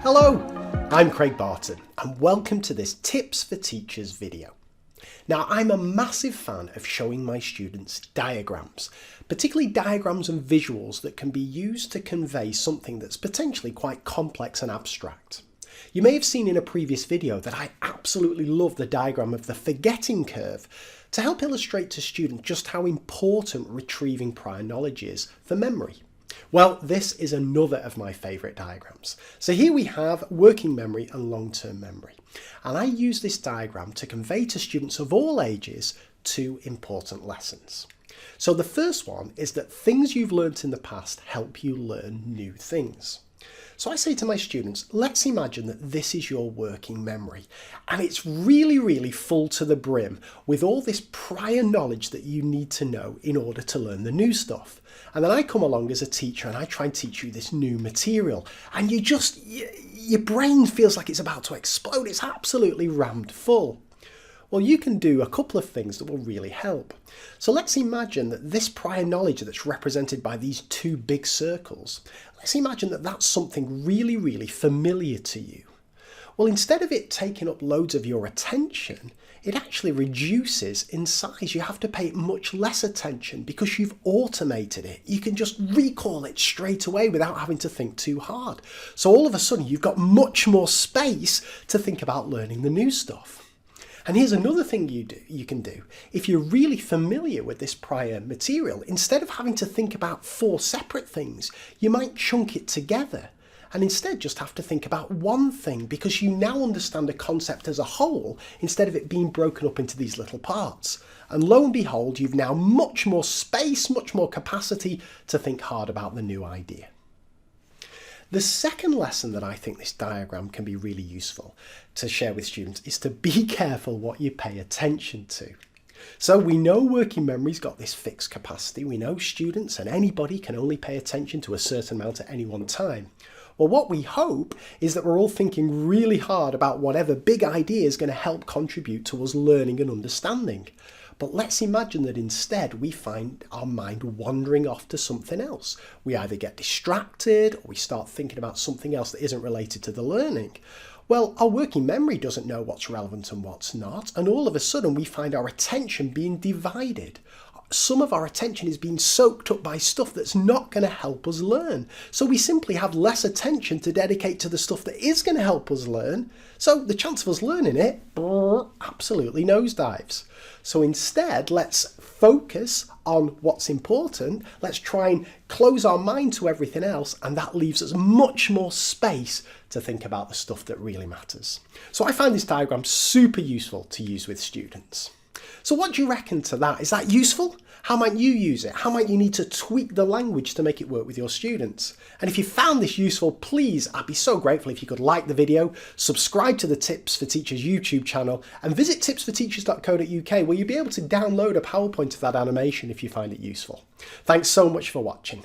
Hello, I'm Craig Barton and welcome to this Tips for Teachers video. Now, I'm a massive fan of showing my students diagrams, particularly diagrams and visuals that can be used to convey something that's potentially quite complex and abstract. You may have seen in a previous video that I absolutely love the diagram of the forgetting curve to help illustrate to students just how important retrieving prior knowledge is for memory. Well, this is another of my favourite diagrams. So here we have working memory and long-term memory. And I use this diagram to convey to students of all ages two important lessons. So the first one is that things you've learnt in the past help you learn new things. So I say to my students, let's imagine that this is your working memory and it's really full to the brim with all this prior knowledge that you need to know in order to learn the new stuff. And then I come along as a teacher and I try and teach you this new material and your brain feels like it's about to explode. It's absolutely rammed full. Well, you can do a couple of things that will really help. So let's imagine that this prior knowledge that's represented by these two big circles, let's imagine that that's something really familiar to you. Well, instead of it taking up loads of your attention, it actually reduces in size. You have to pay much less attention because you've automated it. You can just recall it straight away without having to think too hard. So all of a sudden, you've got much more space to think about learning the new stuff. And here's another thing you can do. If you're really familiar with this prior material, instead of having to think about four separate things, you might chunk it together and instead just have to think about one thing because you now understand a concept as a whole instead of it being broken up into these little parts. And lo and behold, you've now much more space, much more capacity to think hard about the new idea. The second lesson that I think this diagram can be really useful to share with students is to be careful what you pay attention to. So we know working memory's got this fixed capacity. We know students and anybody can only pay attention to a certain amount at any one time. Well, what we hope is that we're all thinking really hard about whatever big idea is going to help contribute to us learning and understanding. But let's imagine that instead we find our mind wandering off to something else. We either get distracted or we start thinking about something else that isn't related to the learning. Well, our working memory doesn't know what's relevant and what's not, and all of a sudden we find our attention being divided. Some of our attention is being soaked up by stuff that's not going to help us learn. So we simply have less attention to dedicate to the stuff that is going to help us learn. So the chance of us learning it absolutely nosedives. So instead, let's focus on what's important. Let's try and close our mind to everything else. And that leaves us much more space to think about the stuff that really matters. So I find this diagram super useful to use with students. So what do you reckon to that? Is that useful? How might you use it? How might you need to tweak the language to make it work with your students? And if you found this useful, please, I'd be so grateful if you could like the video, subscribe to the Tips for Teachers YouTube channel, and visit tipsforteachers.co.uk where you'll be able to download a PowerPoint of that animation if you find it useful. Thanks so much for watching.